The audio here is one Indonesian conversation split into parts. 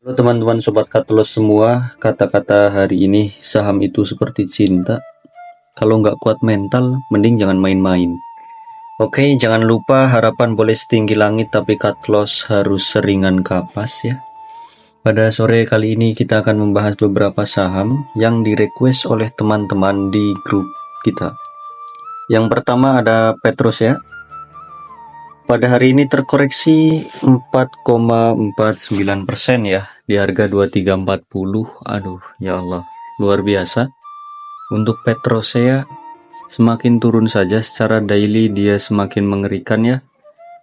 Halo teman-teman sobat Katelos semua, kata-kata hari ini saham itu seperti cinta. Kalau nggak kuat mental, mending jangan main-main. Oke, jangan lupa harapan boleh setinggi langit, tapi Katelos harus seringan kapas ya. Pada sore kali ini kita akan membahas beberapa saham yang direquest oleh teman-teman di grup kita. Yang pertama ada Petros ya. Pada hari ini terkoreksi 4,49% ya, di harga 2340. Aduh, ya Allah, luar biasa. Untuk Petrosea semakin turun saja, secara daily dia semakin mengerikan ya.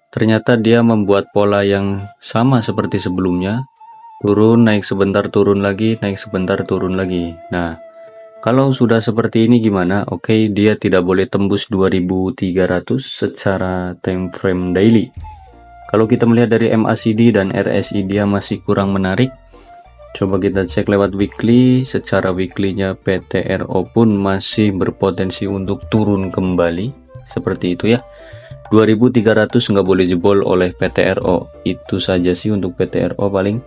Ternyata dia membuat pola yang sama seperti sebelumnya. Turun, naik sebentar, turun lagi, naik sebentar, turun lagi. Nah, kalau sudah seperti ini gimana? Oke, dia tidak boleh tembus 2300 secara time frame daily. Kalau kita melihat dari MACD dan RSI dia masih kurang menarik. Coba kita cek lewat weekly. Secara weekly-nya PTRO pun masih berpotensi untuk turun kembali. Seperti itu ya. 2300 nggak boleh jebol oleh PTRO. Itu saja sih untuk PTRO paling.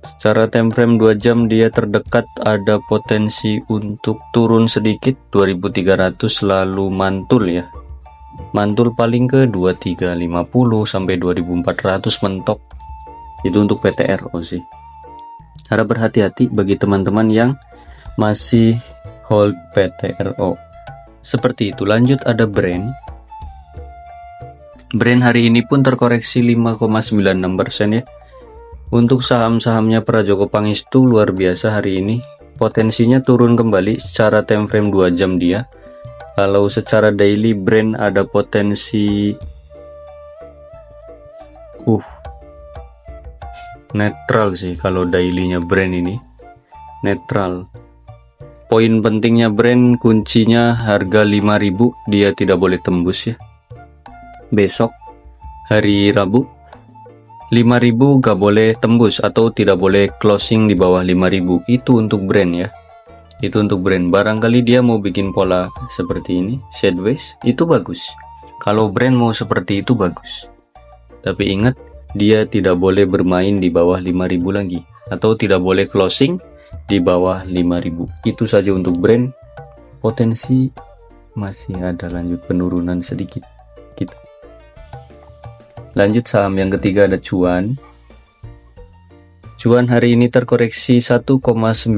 Secara time frame 2 jam dia terdekat, ada potensi untuk turun sedikit 2300 lalu mantul ya. Mantul paling ke 2350 sampai 2400 mentok. Itu untuk PTRO sih. Harap berhati-hati bagi teman-teman yang masih hold PTRO. Seperti itu. Lanjut ada Brand. Brand hari ini pun terkoreksi 5,96% ya. Untuk saham-sahamnya Prajogo Pangestu luar biasa hari ini. Potensinya turun kembali secara time frame 2 jam dia. Kalau secara daily Brand ada potensi netral sih kalau dailynya Brand ini. Netral. Poin pentingnya Brand, kuncinya harga 5000 dia tidak boleh tembus ya. Besok hari Rabu 5000 gak boleh tembus atau tidak boleh closing di bawah 5000. Itu untuk Brand ya. Itu untuk Brand. Barangkali dia mau bikin pola seperti ini, sideways, itu bagus. Kalau Brand mau seperti itu bagus. Tapi ingat, dia tidak boleh bermain di bawah 5000 lagi, atau tidak boleh closing di bawah 5000. Itu saja untuk Brand. Potensi masih ada lanjut penurunan sedikit. Lanjut saham yang ketiga ada Cuan. Cuan hari ini terkoreksi 1,98%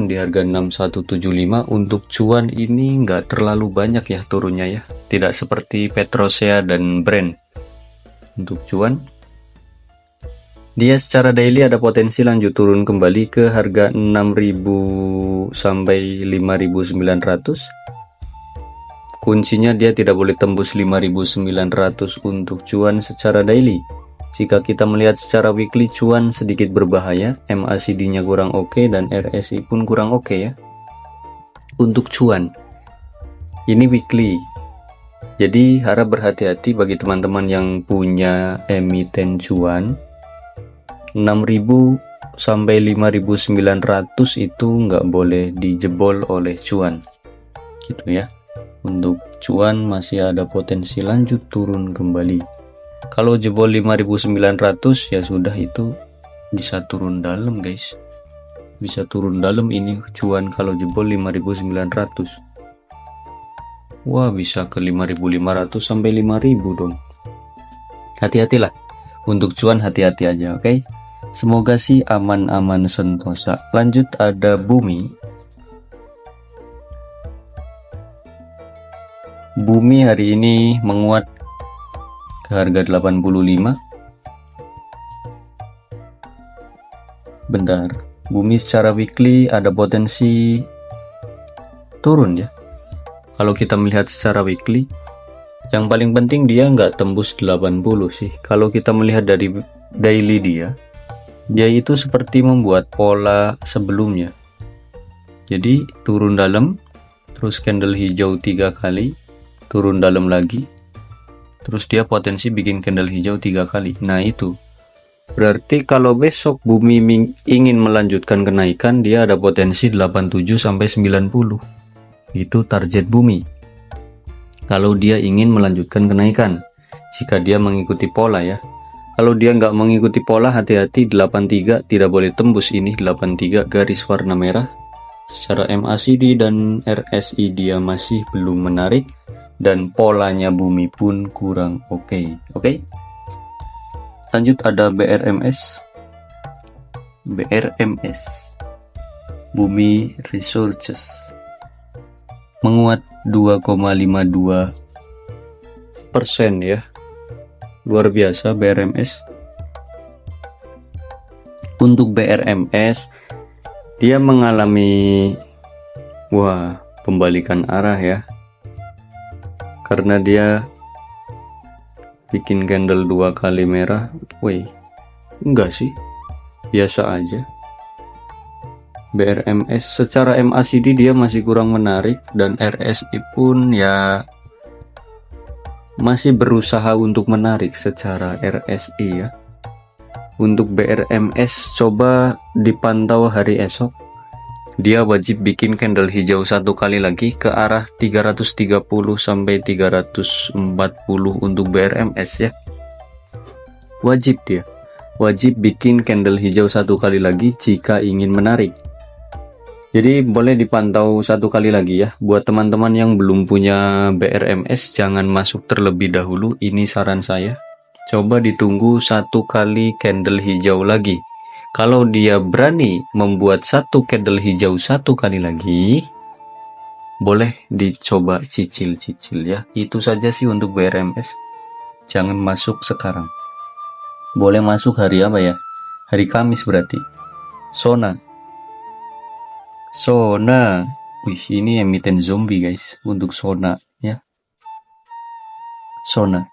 di harga 6175. Untuk Cuan ini nggak terlalu banyak ya turunnya ya. Tidak seperti Petrosea dan Brand. Untuk Cuan, dia secara daily ada potensi lanjut turun kembali ke harga 6000 sampai 5900. Kuncinya dia tidak boleh tembus 5900 untuk Cuan secara daily. Jika kita melihat secara weekly, Cuan sedikit berbahaya. MACD-nya kurang oke dan RSI pun kurang oke ya. Untuk Cuan, ini weekly. Jadi harap berhati-hati bagi teman-teman yang punya emiten Cuan. 6000 sampai 5900 itu nggak boleh dijebol oleh Cuan. Gitu ya. Untuk Cuan masih ada potensi lanjut turun kembali. Kalau jebol 5900 ya sudah, itu bisa turun dalam guys. Bisa turun dalam ini Cuan kalau jebol 5900. Wah, bisa ke 5500 sampai 5000 dong. Hati-hatilah. Untuk Cuan hati-hati aja, oke? Semoga sih aman-aman sentosa. Lanjut ada Bumi. Bumi hari ini menguat ke harga 85. Bentar, Bumi secara weekly ada potensi turun ya. Kalau kita melihat secara weekly, yang paling penting dia nggak tembus 80 sih. Kalau kita melihat dari daily dia itu seperti membuat pola sebelumnya. Jadi turun dalam, terus candle hijau 3 kali, turun dalam lagi, terus dia potensi bikin candle hijau 3 kali. Nah itu berarti kalau besok Bumi ingin melanjutkan kenaikan, dia ada potensi 87 sampai 90. Itu target Bumi kalau dia ingin melanjutkan kenaikan, jika dia mengikuti pola ya. Kalau dia nggak mengikuti pola, hati-hati. 83 tidak boleh tembus ini. 83 garis warna merah. Secara MACD dan RSI dia masih belum menarik, dan polanya bumi pun kurang oke. Oke. Lanjut ada BRMS. BRMS. Bumi Resources. Menguat 2,52% ya. Luar biasa BRMS. Untuk BRMS dia mengalami pembalikan arah ya, karena dia bikin candle 2 kali merah. Enggak sih, biasa aja. BRMS secara MACD dia masih kurang menarik, dan RSI pun ya masih berusaha untuk menarik secara RSI ya. Untuk BRMS coba dipantau hari esok. Dia wajib bikin candle hijau 1 kali lagi ke arah 330 sampai 340 untuk BRMS ya. Wajib dia. Wajib bikin candle hijau 1 kali lagi jika ingin menarik. Jadi boleh dipantau 1 kali lagi ya. Buat teman-teman yang belum punya BRMS, jangan masuk terlebih dahulu. Ini saran saya. Coba ditunggu 1 kali candle hijau lagi. Kalau dia berani membuat 1 candle hijau 1 kali lagi, boleh dicoba cicil-cicil ya. Itu saja sih untuk BRMS. Jangan masuk sekarang. Boleh masuk hari apa ya? Hari Kamis berarti. Sona. Ini emiten zombie guys. Untuk Sona ya. Sona.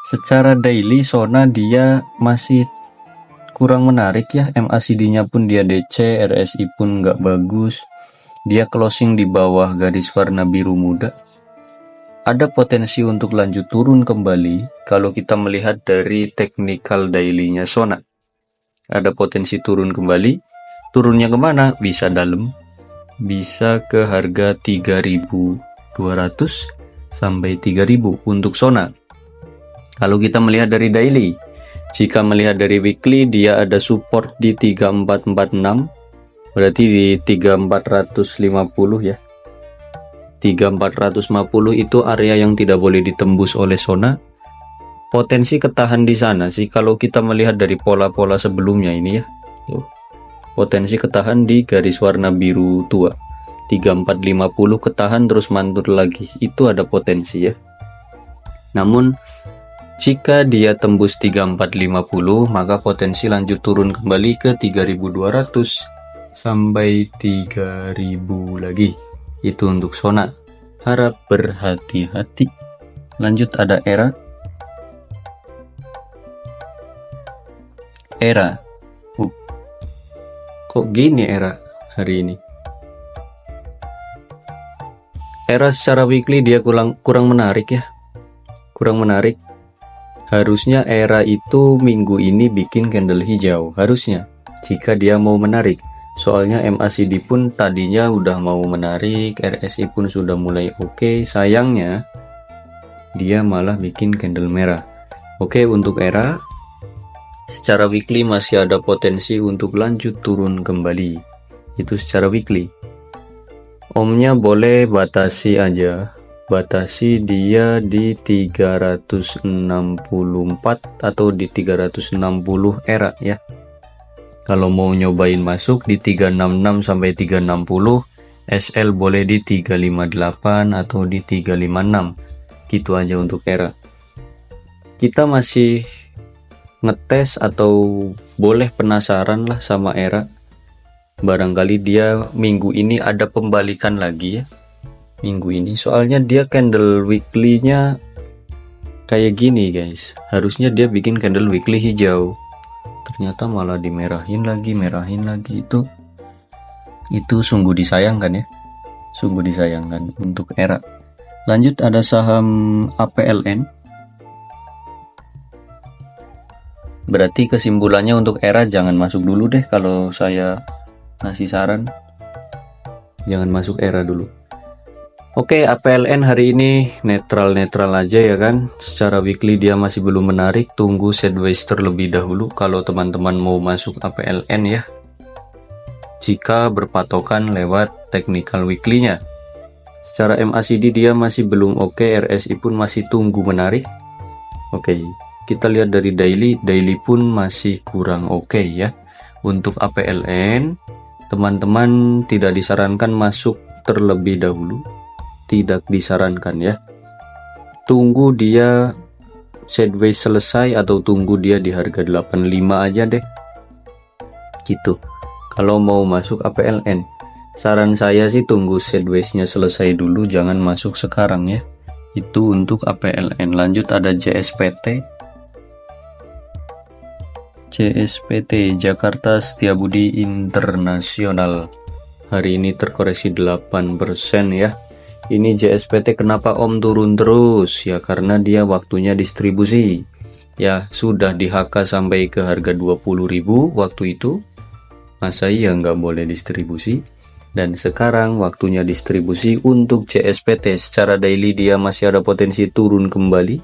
Secara daily Sona dia masih kurang menarik ya. MACD-nya pun dia DC, RSI pun nggak bagus. Dia closing di bawah garis warna biru muda. Ada potensi untuk lanjut turun kembali kalau kita melihat dari technical daily-nya Sona. Ada potensi turun kembali. Turunnya kemana? Bisa dalam. Bisa ke harga 3.200 sampai 3.000 untuk Sona. Kalau kita melihat dari daily, jika melihat dari weekly, dia ada support di 3446, berarti di 3450 ya. 3450 itu area yang tidak boleh ditembus oleh Sona. Potensi ketahan di sana sih kalau kita melihat dari pola-pola sebelumnya ini ya. Potensi ketahan di garis warna biru tua. 3450 ketahan terus mantul lagi. Itu ada potensi ya. Namun jika dia tembus 3450, maka potensi lanjut turun kembali ke 3200 sampai 3000 lagi. Itu untuk Sona. Harap berhati-hati. Lanjut ada ERA. Kok gini ERA hari ini? ERA secara weekly dia kurang menarik ya. Kurang menarik. Harusnya ERA itu minggu ini bikin candle hijau, harusnya, jika dia mau menarik. Soalnya MACD pun tadinya udah mau menarik, RSI pun sudah mulai oke. Sayangnya dia malah bikin candle merah. Oke, untuk ERA secara weekly masih ada potensi untuk lanjut turun kembali. Itu secara weekly. Omnya boleh batasi aja. Batasi dia di 364 atau di 360 ERA ya. Kalau mau nyobain masuk di 366 sampai 360, SL boleh di 358 atau di 356. Gitu aja untuk ERA. Kita masih ngetes atau boleh penasaran lah sama ERA. Barangkali dia minggu ini ada pembalikan lagi ya. Minggu ini soalnya dia candle weekly-nya kayak gini guys. Harusnya dia bikin candle weekly hijau, ternyata malah merahin lagi. Itu sungguh disayangkan ya, sungguh disayangkan untuk ERA. Lanjut ada saham APLN. Berarti kesimpulannya untuk ERA jangan masuk dulu deh. Kalau saya ngasih saran, jangan masuk ERA dulu. Oke, APLN hari ini netral-netral aja ya kan. Secara weekly dia masih belum menarik, tunggu sideways terlebih dahulu kalau teman-teman mau masuk APLN ya. Jika berpatokan lewat technical weekly-nya. Secara MACD dia masih belum oke, RSI pun masih tunggu menarik. Oke, kita lihat dari daily pun masih kurang oke ya. Untuk APLN, teman-teman tidak disarankan masuk terlebih dahulu. Tidak disarankan ya. Tunggu dia sideways selesai atau tunggu dia di harga 85 aja deh. Gitu. Kalau mau masuk APLN, saran saya sih tunggu sideways-nya selesai dulu, jangan masuk sekarang ya. Itu untuk APLN. Lanjut ada JSPT. JSPT Jakarta Setiabudi Internasional. Hari ini terkoreksi 8% ya. Ini JSPT kenapa Om turun terus? Ya karena dia waktunya distribusi. Ya sudah di HK sampai ke harga 20.000 waktu itu. Masa iya nggak boleh distribusi? Dan sekarang waktunya distribusi untuk JSPT. Secara daily dia masih ada potensi turun kembali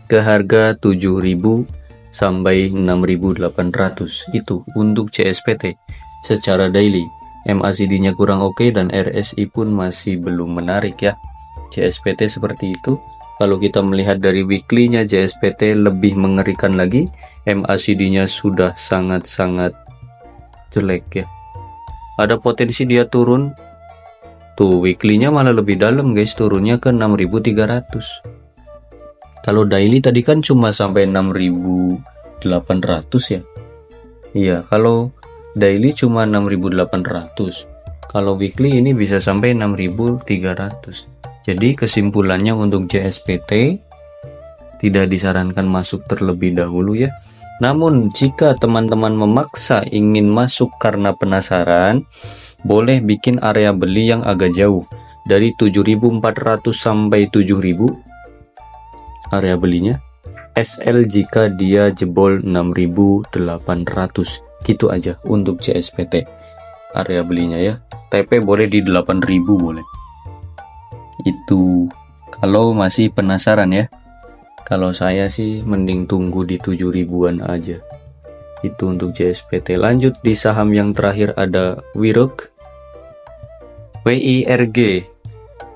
ke harga 7.000 sampai 6.800. Itu untuk JSPT secara daily. MACD-nya kurang oke dan RSI pun masih belum menarik ya. JSPT seperti itu. Kalau kita melihat dari weekly-nya JSPT lebih mengerikan lagi. MACD-nya sudah sangat-sangat jelek ya. Ada potensi dia turun. Tuh weekly-nya malah lebih dalam guys, turunnya ke 6.300. Kalau daily tadi kan cuma sampai 6.800 ya. Iya, kalau daily cuma 6.800. Kalau weekly ini bisa sampai 6.300. Jadi kesimpulannya untuk JSPT tidak disarankan masuk terlebih dahulu ya. Namun jika teman-teman memaksa ingin masuk karena penasaran, boleh bikin area beli yang agak jauh dari 7.400 sampai 7.000 area belinya. SL jika dia jebol 6.800. Gitu aja untuk JSPT area belinya ya. TP boleh di 8.000 boleh. Itu kalau masih penasaran ya. Kalau saya sih mending tunggu di 7.000-an aja. Itu untuk JSPT. Lanjut di saham yang terakhir ada Wirok WIRG.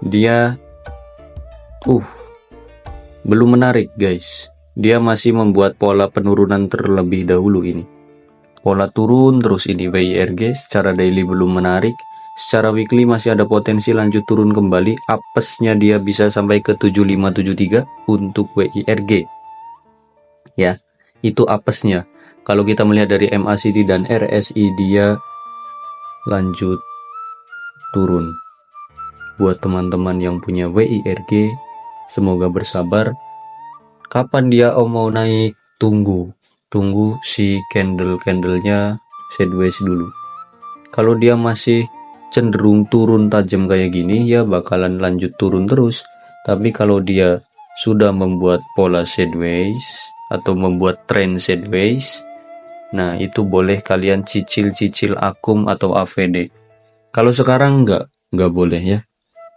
Dia belum menarik guys. Dia masih membuat pola penurunan terlebih dahulu ini. Pola turun terus ini WIRG. Secara daily belum menarik. Secara weekly masih ada potensi lanjut turun kembali. Apesnya dia bisa sampai ke 7573 untuk WIRG. Ya, itu apesnya. Kalau kita melihat dari MACD dan RSI dia lanjut turun. Buat teman-teman yang punya WIRG, semoga bersabar. Kapan dia mau naik? Tunggu si candle-nya sideways dulu. Kalau dia masih cenderung turun tajam kayak gini ya bakalan lanjut turun terus. Tapi kalau dia sudah membuat pola sideways atau membuat trend sideways, nah itu boleh kalian cicil akum atau AVD. Kalau sekarang nggak boleh ya,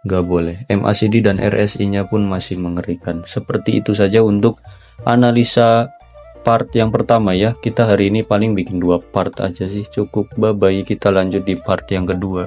nggak boleh. MACD dan RSI-nya pun masih mengerikan. Seperti itu saja untuk analisa part yang pertama ya. Kita hari ini paling bikin 2 part aja sih, cukup. Bye bye, kita lanjut di part yang kedua.